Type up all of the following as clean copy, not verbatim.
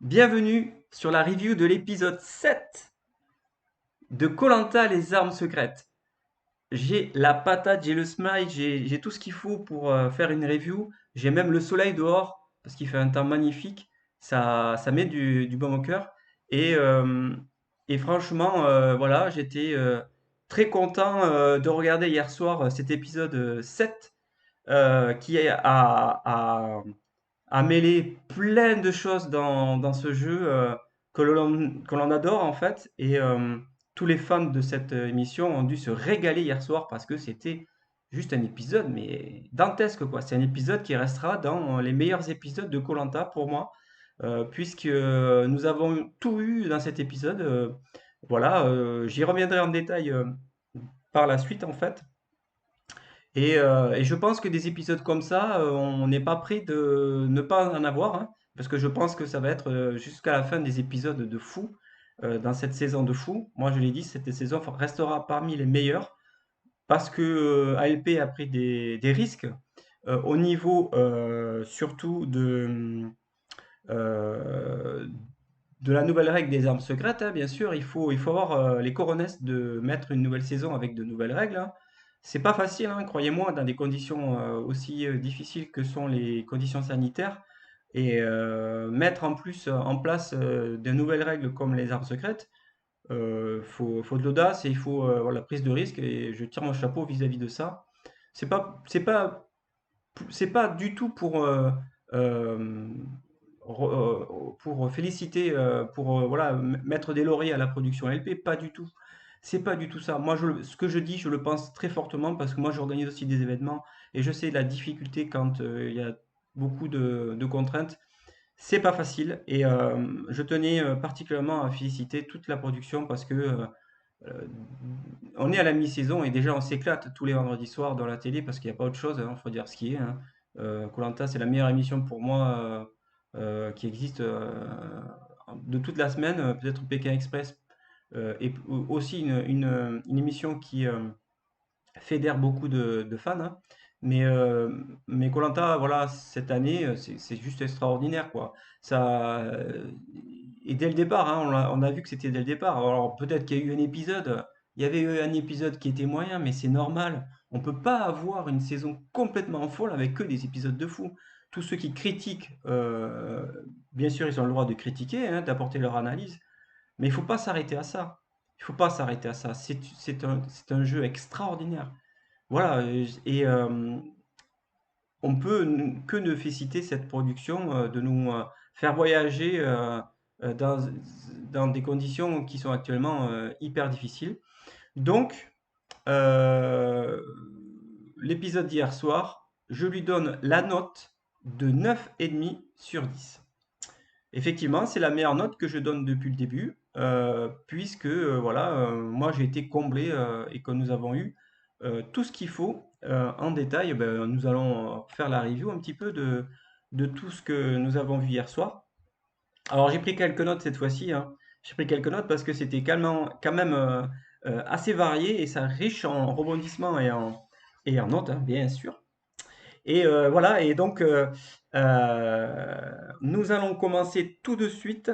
Bienvenue sur la review de l'épisode 7 de koh les armes secrètes. J'ai la patate, j'ai le smile, j'ai tout ce qu'il faut pour faire une review. J'ai même le soleil dehors parce qu'il fait un temps magnifique. Ça met du baume au cœur. Et, euh, et franchement, voilà, j'étais très content de regarder hier soir cet épisode 7 qui a mêlé plein de choses dans ce jeu que l'on adore en fait. Et tous les fans de cette émission ont dû se régaler hier soir parce que c'était juste un épisode, mais dantesque quoi. C'est un épisode qui restera dans les meilleurs épisodes de koh pour moi, puisque nous avons tout eu dans cet épisode. Voilà, j'y reviendrai en détail par la suite en fait. Et je pense que des épisodes comme ça, on n'est pas prêt de ne pas en avoir, hein, parce que je pense que ça va être jusqu'à la fin des épisodes de fou dans cette saison de fou. Moi, je l'ai dit, cette saison restera parmi les meilleures parce que ALP a pris des risques au niveau surtout euh, de la nouvelle règle des armes secrètes, hein, bien sûr. Il faut avoir les coronesses de mettre une nouvelle saison avec de nouvelles règles, hein. C'est pas facile, hein, croyez-moi, dans des conditions aussi difficiles que sont les conditions sanitaires. Et mettre en plus en place de nouvelles règles comme les armes secrètes, faut de l'audace et il faut avoir la prise de risque. Et je tire mon chapeau vis-à-vis de ça. C'est pas du tout euh, pour féliciter, pour voilà, mettre des lauriers à la production LP, pas du tout. C'est pas du tout ça. Moi, ce que je dis, je le pense très fortement parce que moi, j'organise aussi des événements et je sais la difficulté quand il y a beaucoup de contraintes. C'est pas facile et je tenais particulièrement à féliciter toute la production parce que euh, on est à la mi-saison et déjà on s'éclate tous les vendredis soirs dans la télé parce qu'il n'y a pas autre chose, il faut dire ce qui est, hein. Koh c'est la meilleure émission pour moi qui existe de toute la semaine. Peut-être Pékin Express est aussi une émission qui fédère beaucoup de fans, hein. Mais koh voilà, cette année, c'est juste extraordinaire, quoi. Et dès le départ, hein, on a vu que c'était dès le départ. Alors peut-être qu'il y a eu un épisode, il y avait eu un épisode qui était moyen, mais c'est normal. On peut pas avoir une saison complètement folle avec que des épisodes de fou. Tous ceux qui critiquent, bien sûr, ils ont le droit de critiquer, hein, d'apporter leur analyse, mais il faut pas s'arrêter à ça. Il faut pas s'arrêter à ça. C'est un jeu extraordinaire. Voilà, on peut que ne féliciter cette production de nous faire voyager dans des conditions qui sont actuellement hyper difficiles. Donc, euh, l'épisode d'hier soir, je lui donne la note de 9,5 sur 10. Effectivement, c'est la meilleure note que je donne depuis le début, puisque voilà, moi j'ai été comblé et que nous avons eu tout ce qu'il faut en détail. Ben, nous allons faire la review un petit peu de tout ce que nous avons vu hier soir. Alors j'ai pris quelques notes cette fois-ci, hein. J'ai pris quelques notes parce que c'était quand même assez varié et ça riche en rebondissements et en notes, hein, bien sûr. Et voilà, et donc nous allons commencer tout de suite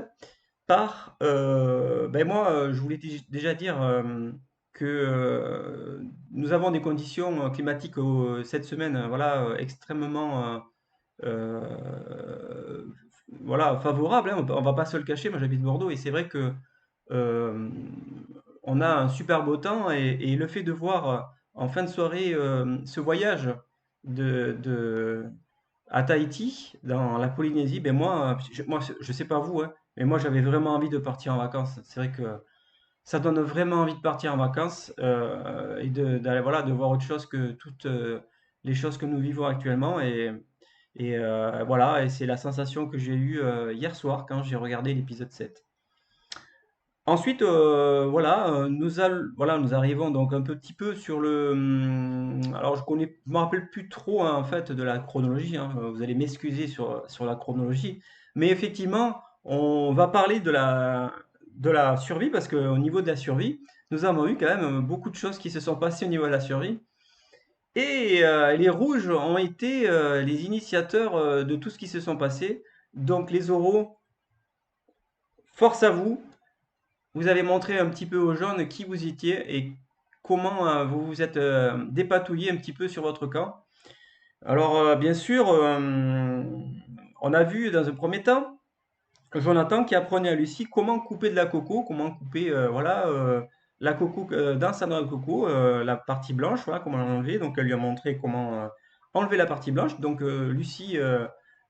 par, ben moi, je voulais déjà dire que nous avons des conditions climatiques cette semaine, voilà, extrêmement, voilà, favorables, hein, on va pas se le cacher. Moi, j'habite Bordeaux et c'est vrai que euh, on a un super beau temps et le fait de voir en fin de soirée ce voyage de à Tahiti, dans la Polynésie, ben moi, je sais pas vous, hein, mais moi j'avais vraiment envie de partir en vacances. C'est vrai que ça donne vraiment envie de partir en vacances et d'aller voilà, de voir autre chose que toutes les choses que nous vivons actuellement. Et voilà, et c'est la sensation que j'ai eue hier soir quand j'ai regardé l'épisode 7. Ensuite, voilà, voilà, nous arrivons donc un petit peu sur alors je me rappelle plus trop hein, en fait de la chronologie, hein, vous allez m'excuser sur la chronologie, mais effectivement, on va parler de la survie parce qu'au niveau de la survie, nous avons eu quand même beaucoup de choses qui se sont passées au niveau de la survie. Et les rouges ont été les initiateurs de tout ce qui se sont passés. Donc les oraux force à vous. Vous avez montré un petit peu aux jeunes qui vous étiez et comment vous vous êtes dépatouillé un petit peu sur votre camp. Alors, bien sûr, on a vu dans un premier temps Jonathan qui apprenait à Lucie comment couper de la coco, comment couper voilà, la coco dans sa noix de coco, la partie blanche, voilà, comment l'enlever. Donc elle lui a montré comment enlever la partie blanche. Donc Lucie,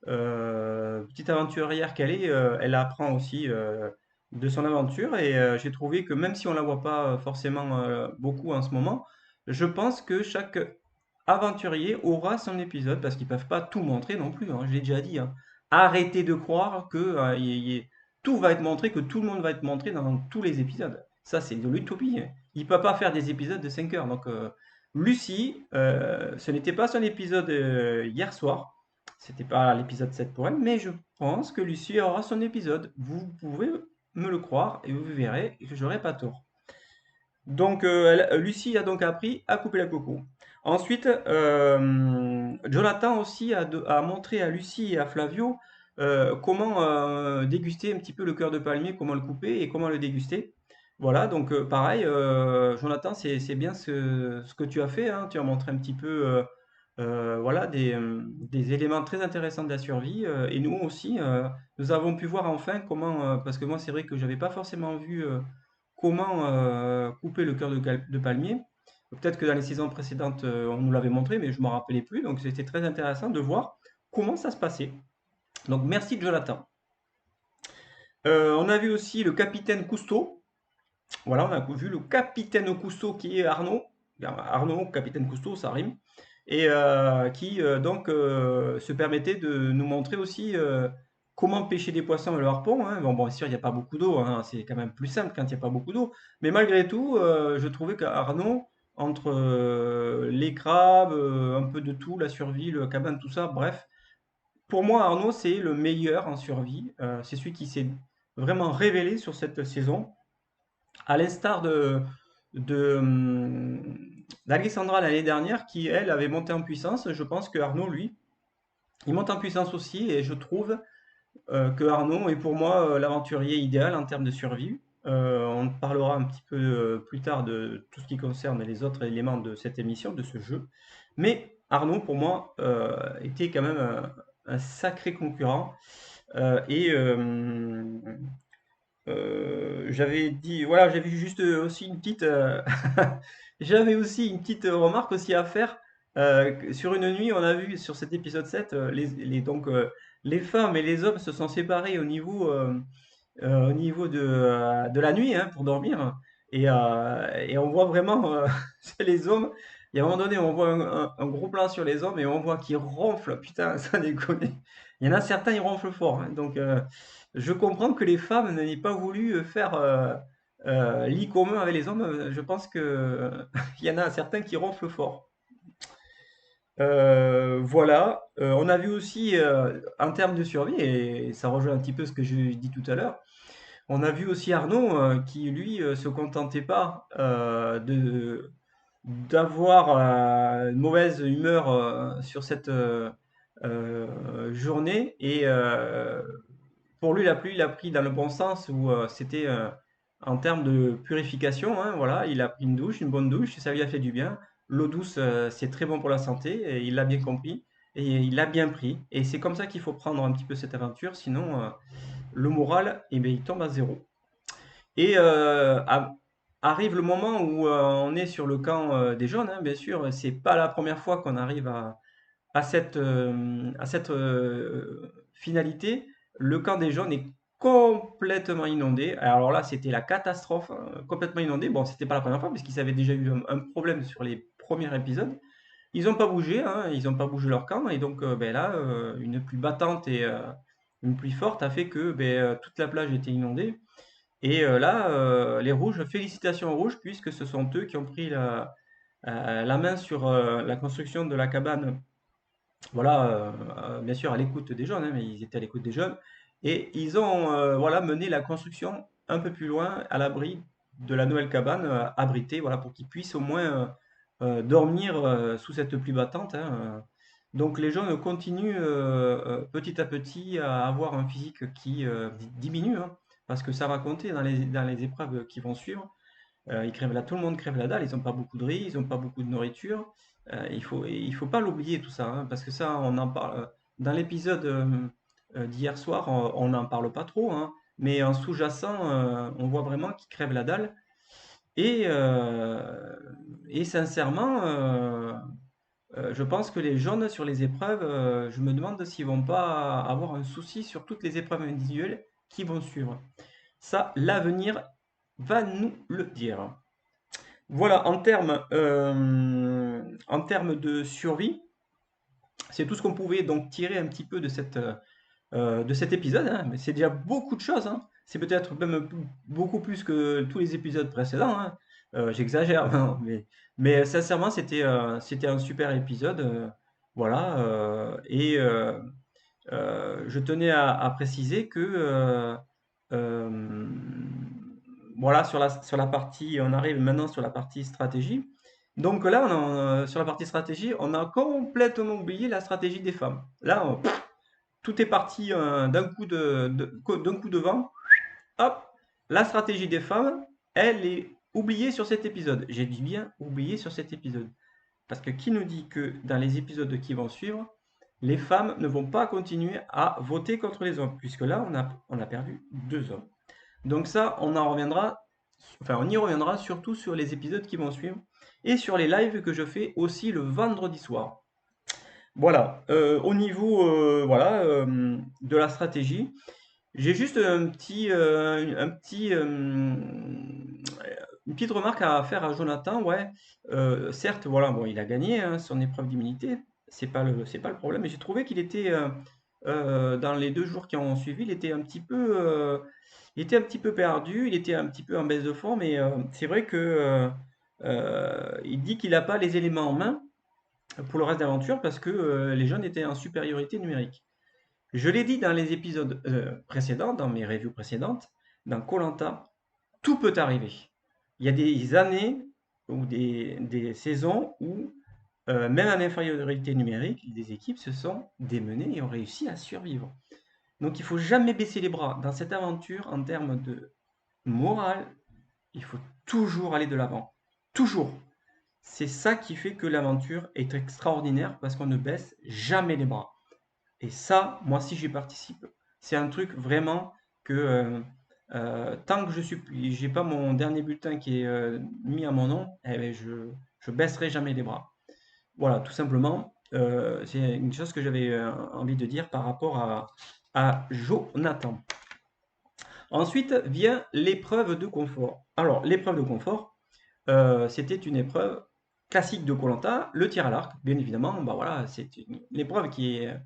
petite aventurière qu'elle est, elle apprend aussi de son aventure. Et j'ai trouvé que même si on la voit pas forcément beaucoup en ce moment, je pense que chaque aventurier aura son épisode parce qu'ils peuvent pas tout montrer non plus, hein, je l'ai déjà dit, hein. Arrêtez de croire que tout va être montré, que tout le monde va être montré dans tous les épisodes. Ça, c'est de l'utopie, hein. Il ne peut pas faire des épisodes de 5 heures. Donc, Lucie, ce n'était pas son épisode hier soir. C'était pas l'épisode 7 pour elle, mais je pense que Lucie aura son épisode. Vous pouvez me le croire et vous verrez que j'aurai pas tort. Donc, Lucie a donc appris à couper la coco. Ensuite, Jonathan aussi a montré à Lucie et à Flavio comment déguster un petit peu le cœur de palmier, comment le couper et comment le déguster. Voilà, donc pareil, Jonathan, c'est bien ce que tu as fait, hein. Tu as montré un petit peu voilà, des éléments très intéressants de la survie. Et nous aussi, nous avons pu voir enfin comment, parce que moi c'est vrai que j'avais pas forcément vu comment couper le cœur de palmier. Peut-être que dans les saisons précédentes, on nous l'avait montré, mais je ne m'en rappelais plus. Donc c'était très intéressant de voir comment ça se passait. Donc merci Jonathan. On a vu aussi le capitaine Cousteau. Voilà, on a vu le capitaine Cousteau qui est Arnaud. Arnaud, capitaine Cousteau, ça rime. Et qui donc se permettait de nous montrer aussi comment pêcher des poissons avec le harpon, hein. Bon, bien sûr, il n'y a pas beaucoup d'eau, hein, c'est quand même plus simple quand il n'y a pas beaucoup d'eau. Mais malgré tout, je trouvais qu'Arnaud, entre les crabes, un peu de tout, la survie, le cabane, tout ça, bref, pour moi, Arnaud, c'est le meilleur en survie. C'est celui qui s'est vraiment révélé sur cette saison, à l'instar d'Alexandra l'année dernière, qui, elle, avait monté en puissance. Je pense que Arnaud, lui, il monte en puissance aussi, et je trouve que Arnaud est pour moi l'aventurier idéal en termes de survie. On parlera un petit peu plus tard de tout ce qui concerne les autres éléments de cette émission, de ce jeu. Mais Arnaud, pour moi, était quand même un sacré concurrent. Et j'avais dit, voilà, j'avais juste aussi une petite, j'avais aussi une petite remarque aussi à faire. Sur une nuit, on a vu sur cet épisode 7, donc les femmes et les hommes se sont séparés au niveau de la nuit, hein, pour dormir. Et on voit vraiment c'est les hommes. Et à un moment donné, on voit un gros plan sur les hommes et on voit qu'ils ronflent. Putain, ça déconne. Il y en a certains, ils ronflent fort, hein. Donc, je comprends que les femmes n'aient pas voulu faire lit commun avec les hommes. Je pense que il y en a certains qui ronflent fort. Voilà. On a vu aussi en termes de survie, et ça rejoint un petit peu ce que j'ai dit tout à l'heure. On a vu aussi Arnaud qui, lui, se contentait pas d'avoir une mauvaise humeur sur cette journée. Et pour lui, la pluie, il a pris dans le bon sens où c'était en termes de purification, hein, voilà, il a pris une douche, une bonne douche, ça lui a fait du bien. L'eau douce, c'est très bon pour la santé, et il l'a bien compris, et il l'a bien pris. Et c'est comme ça qu'il faut prendre un petit peu cette aventure, sinon le moral, eh bien, il tombe à zéro. Et arrive le moment où on est sur le camp des jaunes, hein, bien sûr. C'est pas la première fois qu'on arrive à cette finalité. Le camp des jaunes est complètement inondé. Alors là, c'était la catastrophe, hein, complètement inondé. Bon, c'était pas la première fois, parce qu'ils avaient déjà eu un problème sur les premiers épisodes. Ils n'ont pas bougé, hein, ils n'ont pas bougé leur camp. Et donc ben là, une pluie battante et une pluie forte a fait que ben, toute la plage était inondée. Et là, les rouges, félicitations aux rouges, puisque ce sont eux qui ont pris la main sur la construction de la cabane. Voilà, bien sûr à l'écoute des jeunes, hein, mais ils étaient à l'écoute des jeunes. Et ils ont voilà, mené la construction un peu plus loin, à l'abri de la nouvelle cabane, abritée, voilà, pour qu'ils puissent au moins dormir sous cette pluie battante, hein. Donc les jeunes continuent petit à petit à avoir un physique qui diminue, hein, parce que ça va compter dans les épreuves qui vont suivre. Tout le monde crève la dalle, ils n'ont pas beaucoup de riz, ils n'ont pas beaucoup de nourriture. Il faut pas l'oublier tout ça, hein, parce que ça, on en parle. Dans l'épisode d'hier soir, on n'en parle pas trop, hein, mais en sous-jacent, on voit vraiment qu'ils crèvent la dalle. Et, euh, et sincèrement, je pense que les jaunes sur les épreuves, je me demande s'ils vont pas avoir un souci sur toutes les épreuves individuelles qui vont suivre. Ça, l'avenir va nous le dire. Voilà, en termes de survie, c'est tout ce qu'on pouvait donc tirer un petit peu de cet épisode, hein. Mais c'est déjà beaucoup de choses, hein. C'est peut-être même beaucoup plus que tous les épisodes précédents, hein. J'exagère, hein, mais sincèrement, c'était un super épisode. Voilà, je tenais à préciser que euh, voilà, sur la partie, on arrive maintenant sur la partie stratégie. Donc là, sur la partie stratégie, on a complètement oublié la stratégie des femmes. Là, tout est parti d'un coup de vent. Hop, la stratégie des femmes, elle est oubliée sur cet épisode. J'ai dit bien oubliée sur cet épisode. Parce que qui nous dit que dans les épisodes qui vont suivre, les femmes ne vont pas continuer à voter contre les hommes, puisque là, on a perdu 2 hommes. Donc ça, on y reviendra surtout sur les épisodes qui vont suivre et sur les lives que je fais aussi le vendredi soir. Voilà, au niveau de la stratégie, j'ai juste une petite remarque à faire à Jonathan. Ouais, certes, voilà, bon, il a gagné hein, son épreuve d'immunité, c'est pas le problème. Mais j'ai trouvé qu'il était dans les 2 jours qui ont suivi, il était un petit peu perdu, il était un petit peu en baisse de forme. Et c'est vrai que il dit qu'il n'a pas les éléments en main pour le reste de l'aventure parce que les jeunes étaient en supériorité numérique. Je l'ai dit dans les épisodes précédents, dans mes reviews précédentes, dans koh tout peut arriver. Il y a des années ou des saisons où, même en infériorité numérique, des équipes se sont démenées et ont réussi à survivre. Donc il ne faut jamais baisser les bras. Dans cette aventure, en termes de morale, il faut toujours aller de l'avant. Toujours. C'est ça qui fait que l'aventure est extraordinaire parce qu'on ne baisse jamais les bras. Et ça, moi, si j'y participe, c'est un truc vraiment que tant que j'ai pas mon dernier bulletin qui est mis à mon nom, eh ben, je baisserai jamais les bras. Voilà, tout simplement, c'est une chose que j'avais envie de dire par rapport à Jonathan. Ensuite vient l'épreuve de confort. Alors, l'épreuve de confort, c'était une épreuve classique de koh le tir à l'arc, bien évidemment. Bah voilà, c'est une épreuve qui est.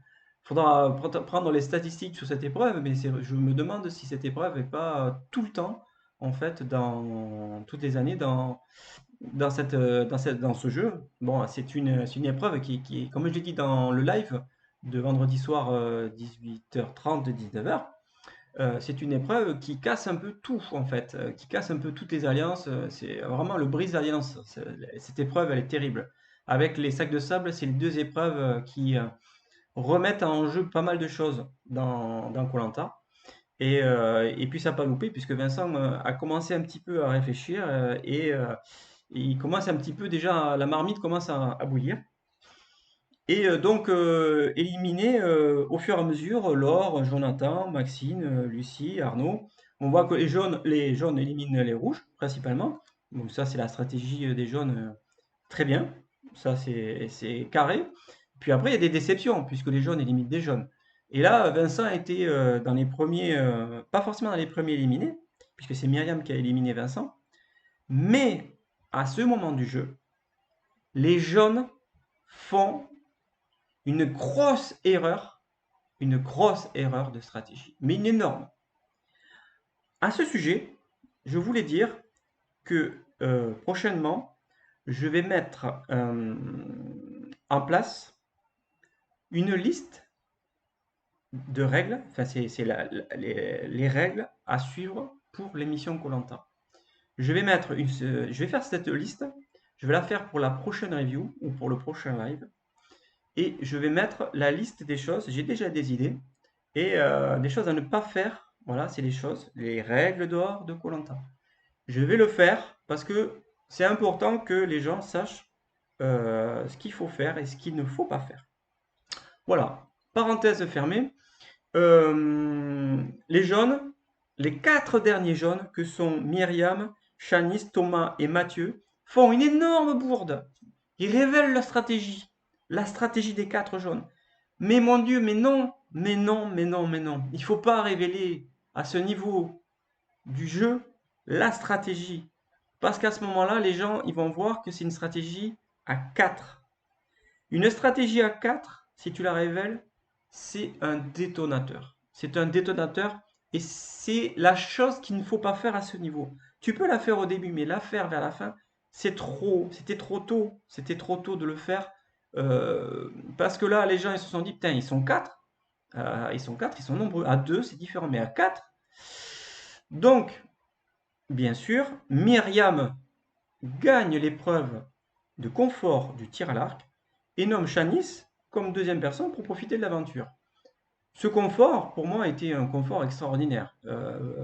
Faudra prendre les statistiques sur cette épreuve, mais je me demande si cette épreuve n'est pas tout le temps, en fait, dans toutes les années, dans ce jeu. Bon, c'est une épreuve comme je l'ai dit dans le live de vendredi soir 18h30, 19h, c'est une épreuve qui casse un peu tout, en fait, qui casse un peu toutes les alliances. C'est vraiment le brise-alliance. Cette épreuve, elle est terrible. Avec les sacs de sable, c'est les 2 épreuves qui remettent en jeu pas mal de choses dans koh et puis ça n'a pas loupé, puisque Vincent a commencé un petit peu à réfléchir il commence un petit peu déjà, la marmite commence à bouillir. Et donc, éliminer au fur et à mesure Laure, Jonathan, Maxine, Lucie, Arnaud. On voit que les jaunes éliminent les rouges, principalement. Donc ça, c'est la stratégie des jaunes, très bien. Ça, c'est carré. Puis après, il y a des déceptions, puisque les jaunes éliminent des jaunes. Et là, Vincent a été dans les premiers, pas forcément dans les premiers éliminés, puisque c'est Myriam qui a éliminé Vincent. Mais à ce moment du jeu, les jaunes font une une grosse erreur de stratégie, mais une énorme. À ce sujet, je voulais dire que prochainement, je vais mettre en place une liste de règles, enfin c'est les règles à suivre pour l'émission koh je vais faire cette liste, je vais la faire pour la prochaine review ou pour le prochain live. Et je vais mettre la liste des choses, j'ai déjà des idées, et des choses à ne pas faire Voilà, c'est les choses, les règles dehors de koh. Je vais le faire parce que c'est important que les gens sachent ce qu'il faut faire et ce qu'il ne faut pas faire. Voilà, parenthèse fermée. Les jaunes, les 4 derniers jaunes, que sont Myriam, Shanice, Thomas et Mathieu, font une énorme bourde. Ils révèlent leur stratégie, la stratégie des 4 jaunes. Mais mon Dieu, mais non, mais non, mais non, mais non. Il ne faut pas révéler à ce niveau du jeu la stratégie. Parce qu'à ce moment-là, les gens ils vont voir que c'est une stratégie à 4. Une stratégie à 4, si tu la révèles, c'est un détonateur. C'est un détonateur et c'est la chose qu'il ne faut pas faire à ce niveau. Tu peux la faire au début, mais la faire vers la fin, c'était trop tôt. C'était trop tôt de le faire. Parce que là, les gens ils se sont dit, putain, ils sont 4. Ils sont 4, ils sont nombreux. À 2, c'est différent, mais à 4. Donc, bien sûr, Myriam gagne l'épreuve de confort du tir à l'arc et nomme Shanice comme deuxième personne pour profiter de l'aventure. Ce confort, pour moi, était un confort extraordinaire.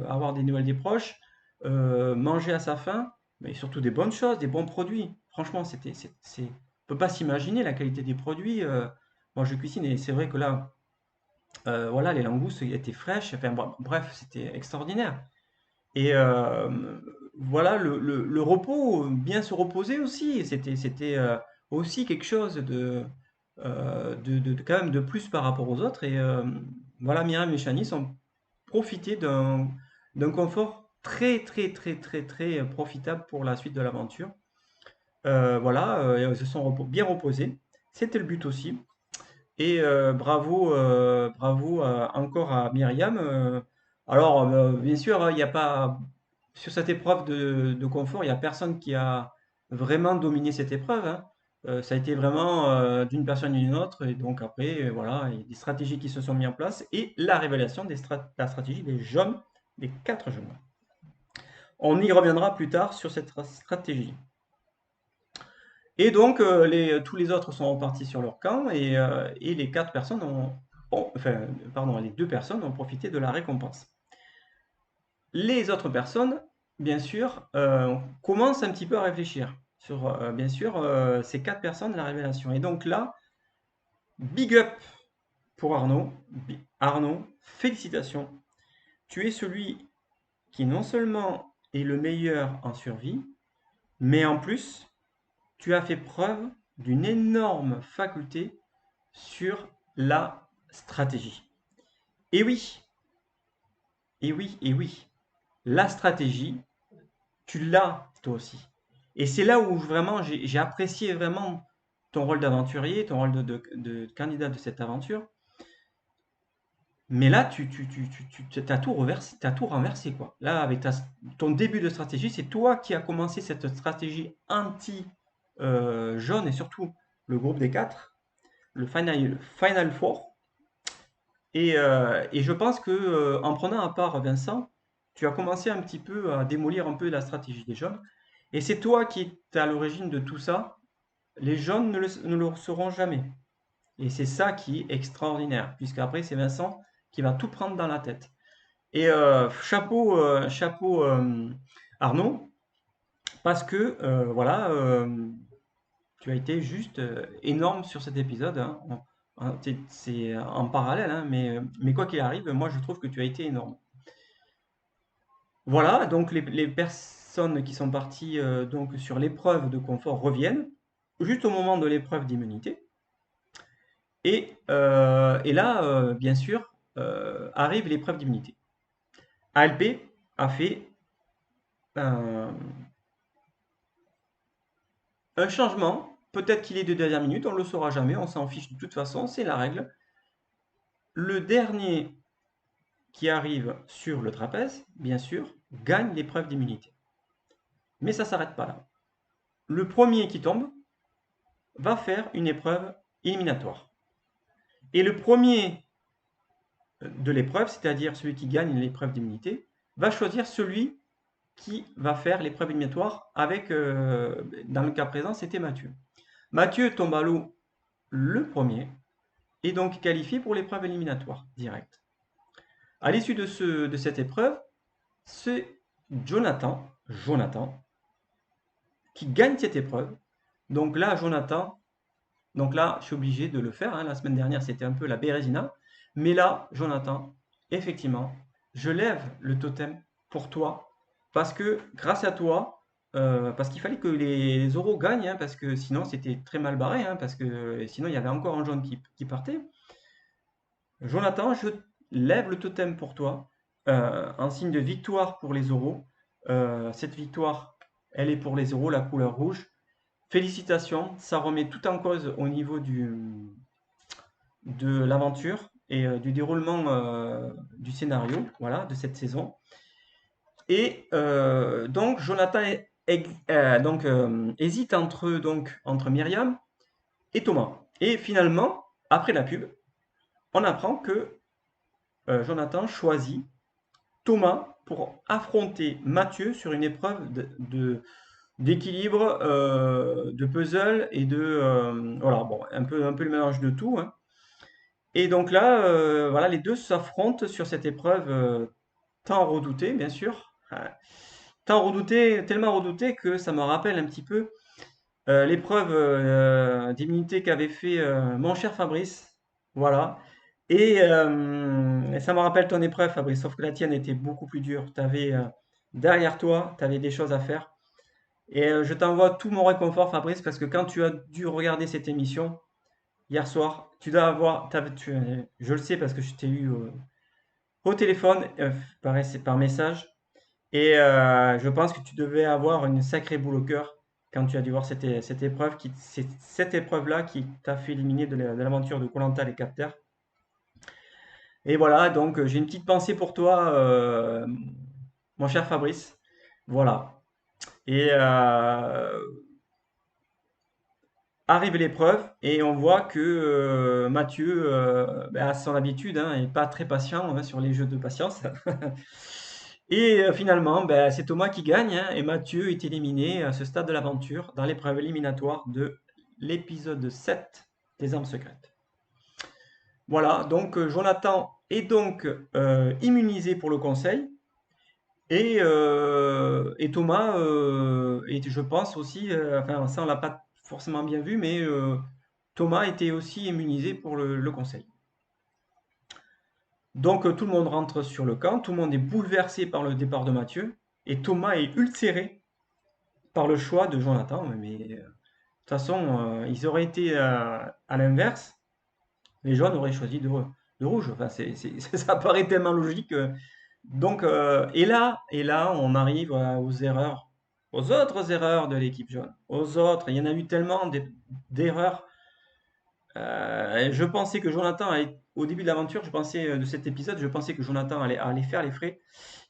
Avoir des nouvelles des proches, manger à sa faim, mais surtout des bonnes choses, des bons produits. Franchement, on ne peut pas s'imaginer la qualité des produits. Moi, je cuisine et c'est vrai que là, voilà, les langoustes étaient fraîches. Enfin, bref, c'était extraordinaire. Et voilà, le repos, bien se reposer aussi, c'était aussi quelque chose de quand même de plus par rapport aux autres. Et voilà, Myriam et Shanice ont profité d'un confort très, très, très, très, très profitable pour la suite de l'aventure. Voilà, elles se sont bien reposées. C'était le but aussi. Et bravo encore à Myriam. Alors, bien sûr, hein, il n'y a pas sur cette épreuve de confort, il n'y a personne qui a vraiment dominé cette épreuve, hein. Ça a été vraiment d'une personne à une autre. Et donc après, voilà, il y a des stratégies qui se sont mises en place et la révélation de la stratégie des jaunes, des 4 jaunes. On y reviendra plus tard sur cette stratégie. Et donc, tous les autres sont repartis sur leur camp et les 4 personnes enfin, pardon, les 2 personnes ont profité de la récompense. Les autres personnes, bien sûr, commencent un petit peu à réfléchir sur, bien sûr, ces 4 personnes de la révélation. Et donc là, big up pour Arnaud. Arnaud, félicitations. Tu es celui qui non seulement est le meilleur en survie, mais en plus, tu as fait preuve d'une énorme faculté sur la stratégie. Et oui, et oui, et oui, la stratégie, tu l'as toi aussi. Et c'est là où vraiment j'ai apprécié vraiment ton rôle d'aventurier, ton rôle de candidat de cette aventure. Mais là, tu as tout reversé, t'as tout renversé, quoi. Là, avec ton début de stratégie, c'est toi qui as commencé cette stratégie anti-jaune et surtout le groupe des 4, le Final Four. Et je pense que en prenant à part Vincent, tu as commencé un petit peu à démolir un peu la stratégie des jaunes. Et c'est toi qui es à l'origine de tout ça. Les jaunes ne le seront jamais. Et c'est ça qui est extraordinaire, puisqu'après c'est Vincent qui va tout prendre dans la tête. Et chapeau Arnaud, parce que voilà, tu as été juste énorme sur cet épisode, hein. C'est en parallèle, hein, mais quoi qu'il arrive, moi je trouve que tu as été énorme. Voilà, donc les personnes qui sont parties donc sur l'épreuve de confort reviennent, juste au moment de l'épreuve d'immunité. Et là, bien sûr, arrive l'épreuve d'immunité. ALP a fait un, un changement. Peut-être qu'il est de dernière minute, on ne le saura jamais, on s'en fiche de toute façon, c'est la règle. Le dernier qui arrive sur le trapèze, bien sûr, gagne l'épreuve d'immunité. Mais ça ne s'arrête pas là. Le premier qui tombe va faire une épreuve éliminatoire. Et le premier de l'épreuve, c'est-à-dire celui qui gagne l'épreuve d'immunité, va choisir celui qui va faire l'épreuve éliminatoire avec, dans le cas présent, c'était Mathieu. Mathieu tombe à l'eau le premier et donc qualifié pour l'épreuve éliminatoire directe. À l'issue de cette épreuve, c'est Jonathan, qui gagne cette épreuve. Donc là, je suis obligé de le faire, hein. La semaine dernière, c'était un peu la Bérésina. Mais là, Jonathan, effectivement, je lève le totem pour toi, parce que grâce à toi, parce qu'il fallait que les oraux gagnent, hein, parce que sinon c'était très mal barré, hein, parce que sinon il y avait encore un jaune qui partait. Jonathan, je lève le totem pour toi, en signe de victoire pour les oraux. Cette victoire, elle est pour les oraux, la couleur rouge. Félicitations, ça remet tout en cause au niveau de l'aventure et du déroulement du scénario, voilà, de cette saison. Et donc Jonathan hésite entre Myriam et Thomas. Et finalement, après la pub, on apprend que Jonathan choisit Thomas pour affronter Mathieu sur une épreuve d'équilibre, de puzzle et voilà, bon, un peu le mélange de tout, hein. Et donc là, voilà, les deux s'affrontent sur cette épreuve tant redoutée, bien sûr. Tant redoutée, tellement redoutée que ça me rappelle un petit peu l'épreuve d'immunité qu'avait fait mon cher Fabrice. Voilà. Et ça me rappelle ton épreuve, Fabrice, sauf que la tienne était beaucoup plus dure. Tu avais derrière toi, tu avais des choses à faire. Et je t'envoie tout mon réconfort, Fabrice, parce que quand tu as dû regarder cette émission hier soir, tu dois avoir, je le sais parce que je t'ai eu au téléphone, par message, et je pense que tu devais avoir une sacrée boule au cœur quand tu as dû voir cette épreuve, c'est cette épreuve-là qui t'a fait éliminer de l'aventure de koh les capteurs. Et voilà, donc j'ai une petite pensée pour toi, mon cher Fabrice. Voilà. Et arrive l'épreuve et on voit que Mathieu, ben, a son habitude, hein, est pas très patient, hein, sur les jeux de patience. Et finalement, ben, c'est Thomas qui gagne, hein, et Mathieu est éliminé à ce stade de l'aventure dans l'épreuve éliminatoire de l'épisode 7 des Armes secrètes. Voilà, donc Jonathan est donc immunisé pour le conseil. Et Thomas, et je pense aussi, enfin ça on l'a pas forcément bien vu, mais Thomas était aussi immunisé pour le conseil. Donc tout le monde rentre sur le camp, tout le monde est bouleversé par le départ de Mathieu, et Thomas est ulcéré par le choix de Jonathan. Mais de toute façon, ils auraient été à l'inverse, les jaunes auraient choisi de rouge. Enfin, ça paraît tellement logique. Donc, et là, on arrive aux erreurs, aux autres erreurs de l'équipe jaune. Aux autres, il y en a eu tellement d'erreurs. Je pensais que Jonathan au début de l'aventure, de cet épisode, je pensais que Jonathan allait faire les frais.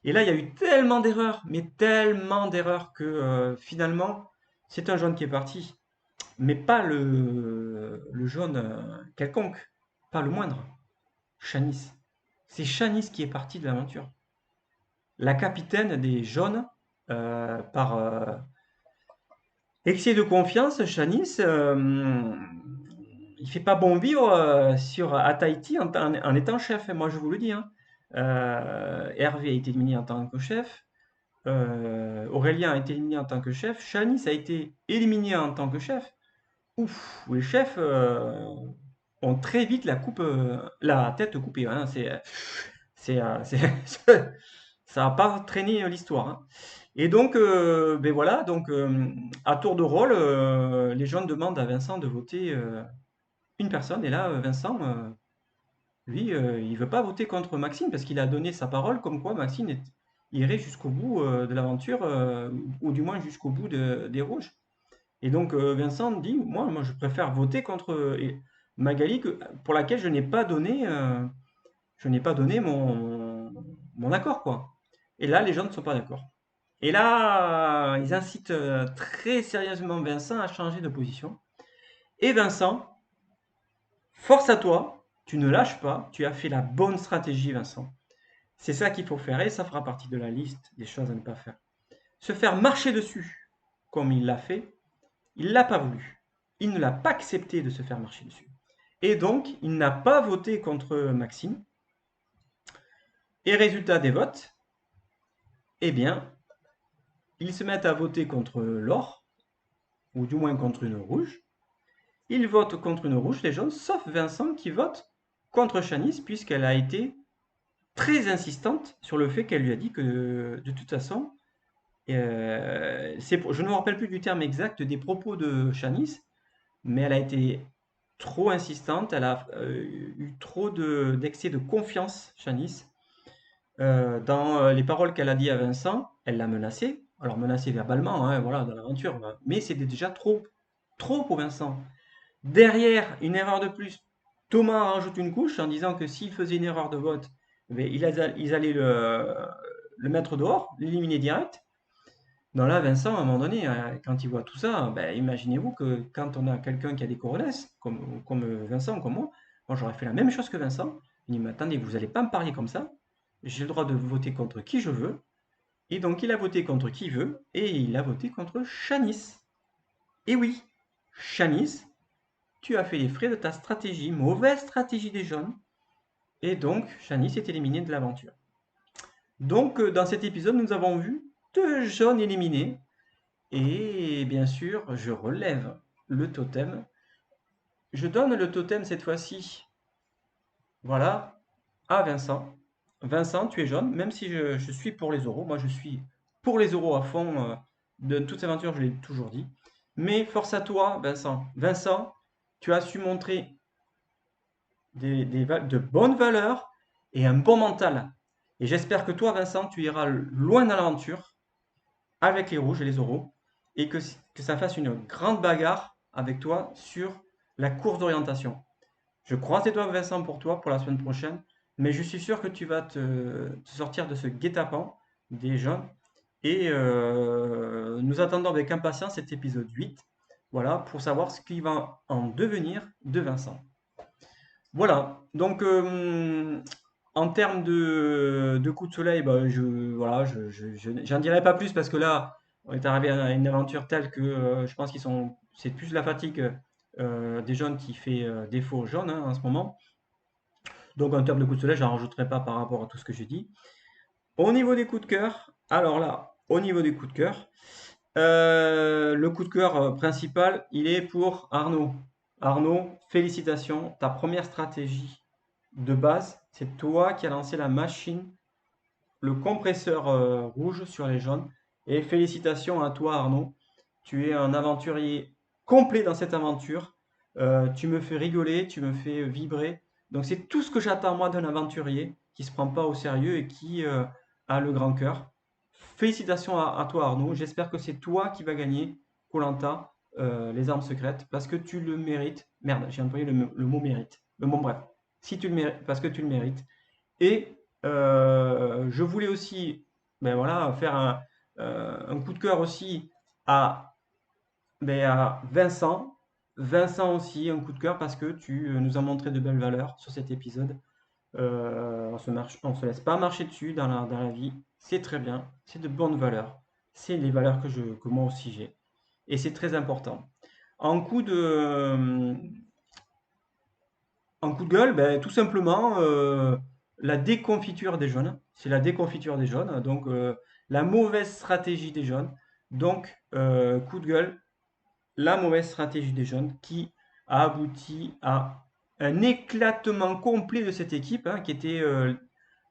Et là, il y a eu tellement d'erreurs, mais tellement d'erreurs que finalement, c'est un jaune qui est parti. Mais pas le jaune quelconque, pas le moindre. Shanice. C'est Shanice qui est partie de l'aventure. La capitaine des jaunes, par excès de confiance, Shanice, il fait pas bon vivre à Tahiti en étant chef, moi je vous le dis, hein. Hervé a été éliminé en tant que chef, Aurélien a été éliminé en tant que chef, Shanice a été éliminé en tant que chef. Ouf, les chefs ont très vite la tête coupée, hein. Ça n'a pas traîné l'histoire, hein. Et donc, ben voilà, donc à tour de rôle, les gens demandent à Vincent de voter une personne. Et là, Vincent, lui, il veut pas voter contre Maxime parce qu'il a donné sa parole comme quoi Maxime irait jusqu'au bout de l'aventure, ou du moins jusqu'au bout des rouges. Et donc Vincent dit, moi je préfère voter contre Magali, pour laquelle je n'ai pas donné mon accord, quoi. Et là, les gens ne sont pas d'accord. Et là, ils incitent très sérieusement Vincent à changer de position. Et Vincent, force à toi, tu ne lâches pas, tu as fait la bonne stratégie, Vincent. C'est ça qu'il faut faire, et ça fera partie de la liste des choses à ne pas faire. Se faire marcher dessus, comme il l'a fait, il ne l'a pas voulu. Il ne l'a pas accepté de se faire marcher dessus. Et donc, il n'a pas voté contre Maxime. Et résultat des votes, eh bien, ils se mettent à voter contre l'or, ou du moins contre une rouge. Ils votent contre une rouge, les jaunes, sauf Vincent qui vote contre Shanice, puisqu'elle a été très insistante sur le fait qu'elle lui a dit que de toute façon, je ne me rappelle plus du terme exact des propos de Shanice, mais elle a été trop insistante, elle a eu trop d'excès de confiance, Shanice, dans les paroles qu'elle a dit à Vincent. Elle l'a menacé, alors menacé verbalement, hein, voilà, dans l'aventure, mais c'était déjà trop, trop pour Vincent. Derrière, une erreur de plus, Thomas rajoute une couche en disant que s'il faisait une erreur de vote, ils allaient le mettre dehors, l'éliminer direct. Donc là, Vincent, à un moment donné, quand il voit tout ça, ben, imaginez-vous que quand on a quelqu'un qui a des coronesses, comme Vincent, comme moi j'aurais fait la même chose que Vincent. Il dit, mais attendez, vous n'allez pas me parler comme ça. J'ai le droit de voter contre qui je veux. Et donc il a voté contre qui il veut, et il a voté contre Shanice. Et oui, Shanice, tu as fait les frais de ta stratégie, mauvaise stratégie des jaunes, et donc Shanice est éliminée de l'aventure. Donc dans cet épisode, nous avons vu 2 jaunes éliminés, et bien sûr, je relève le totem. Je donne le totem cette fois-ci, voilà, à Vincent. Vincent, tu es jaune, même si je suis pour les euros. Moi, je suis pour les euros à fond. De toute cette aventure, je l'ai toujours dit. Mais force à toi, Vincent. Vincent, tu as su montrer de bonnes valeurs et un bon mental. Et j'espère que toi, Vincent, tu iras loin dans l'aventure avec les rouges et les euros et que ça fasse une grande bagarre avec toi sur la course d'orientation. Je croise les doigts, Vincent, pour toi, pour la semaine prochaine, mais je suis sûr que tu vas te sortir de ce guet-apens des jeunes. Et nous attendons avec impatience cet épisode 8, voilà, pour savoir ce qui va en devenir de Vincent. Voilà, donc en termes de coup de soleil, bah, voilà, j'en dirai pas plus parce que là, on est arrivé à une aventure telle que je pense c'est plus la fatigue des jaunes qui fait défaut aux jaunes hein, en ce moment. Donc en termes de coup de soleil, j'en rajouterai pas par rapport à tout ce que j'ai dit. Au niveau des coups de cœur, alors là, au niveau des coups de cœur, le coup de cœur principal, il est pour Arnaud. Arnaud, félicitations, ta première stratégie de base, c'est toi qui as lancé la machine, le compresseur rouge sur les jaunes. Et félicitations à toi Arnaud, tu es un aventurier complet dans cette aventure. Tu me fais rigoler, tu me fais vibrer. Donc c'est tout ce que j'attends moi d'un aventurier qui se prend pas au sérieux et qui a le grand cœur. Félicitations à toi Arnaud, j'espère que c'est toi qui vas gagner koh les armes secrètes, parce que tu le mérites. Merde, j'ai employé le mot mérite. Mais bon bref, si tu le mérites, parce que tu le mérites. Et je voulais aussi ben voilà, faire un coup de cœur aussi à, à Vincent. Vincent aussi, un coup de cœur parce que tu nous as montré de belles valeurs sur cet épisode. On se laisse pas marcher dessus dans la vie. C'est très bien. C'est de bonnes valeurs. C'est les valeurs que moi aussi j'ai. Et c'est très important. En coup de, en coup de gueule, ben, tout simplement, la déconfiture des jeunes. C'est la déconfiture des jeunes. Donc, la mauvaise stratégie des jeunes. Donc, coup de gueule, la mauvaise stratégie des jeunes qui a abouti à un éclatement complet de cette équipe hein, qui était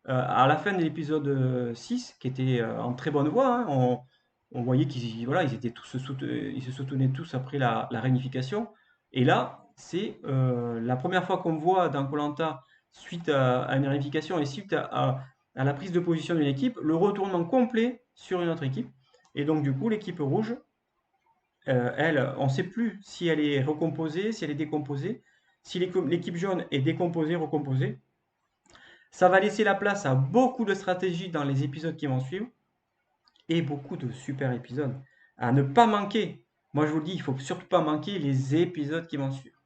à la fin de l'épisode 6, qui était en très bonne voie. Hein. On voyait qu'ils voilà, ils se soutenaient tous après la réunification. Et là, c'est la première fois qu'on voit dans koh suite à une réunification et suite à la prise de position d'une équipe, le retournement complet sur une autre équipe. Et donc, du coup, l'équipe rouge, elle, on ne sait plus si elle est recomposée, si elle est décomposée, si l'équipe jaune est décomposée, recomposée. Ça va laisser la place à beaucoup de stratégies dans les épisodes qui vont suivre et beaucoup de super épisodes à ne pas manquer. Moi, je vous le dis, il faut surtout pas manquer les épisodes qui vont suivre.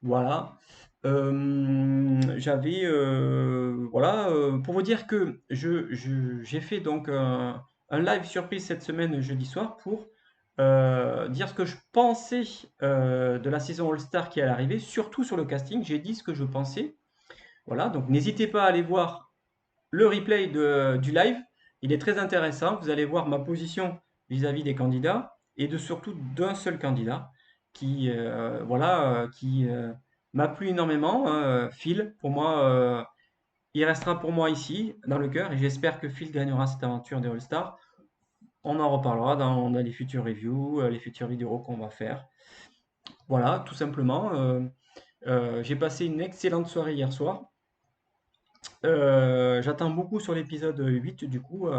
Voilà. Voilà, pour vous dire que j'ai fait donc un live surprise cette semaine, jeudi soir, pour dire ce que je pensais de la saison All-Star qui allait arriver, surtout sur le casting. J'ai dit ce que je pensais. Voilà, donc n'hésitez pas à aller voir le replay du live, il est très intéressant. Vous allez voir ma position vis-à-vis des candidats et de surtout d'un seul candidat qui, voilà, qui m'a plu énormément, hein, Phil. Pour moi, il restera pour moi ici, dans le cœur, et j'espère que Phil gagnera cette aventure des All-Stars. On en reparlera dans les futures reviews, les futures vidéos qu'on va faire. Voilà, tout simplement. J'ai passé une excellente soirée hier soir. J'attends beaucoup sur l'épisode 8 du coup,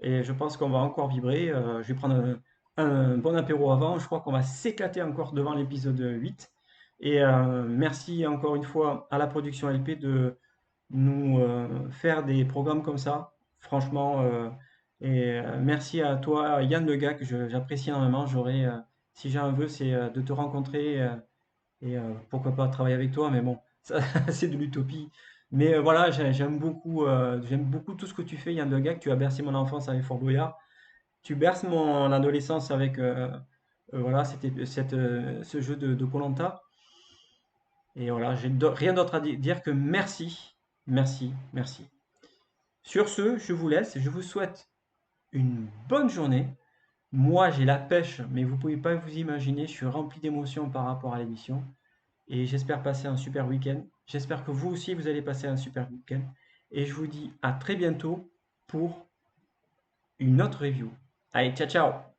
et je pense qu'on va encore vibrer. Je vais prendre un bon apéro avant. Je crois qu'on va s'éclater encore devant l'épisode 8. Et merci encore une fois à la production LP de nous faire des programmes comme ça. Franchement, et merci à toi, Yann Le Gars, que j'apprécie énormément. Si j'ai un vœu, c'est de te rencontrer et pourquoi pas travailler avec toi, mais bon, ça, c'est de l'utopie. Mais voilà, j'aime beaucoup tout ce que tu fais, Yann Le Gars. Tu as bercé mon enfance avec Fort Boyard. Tu berces mon adolescence avec voilà, ce jeu de koh. Et voilà, rien d'autre à dire que merci, merci, merci. Sur ce, je vous laisse. Je vous souhaite une bonne journée. Moi, j'ai la pêche, mais vous pouvez pas vous imaginer. Je suis rempli d'émotions par rapport à l'émission. Et j'espère passer un super week-end. J'espère que vous aussi, vous allez passer un super week-end. Et je vous dis à très bientôt pour une autre review. Allez, ciao, ciao!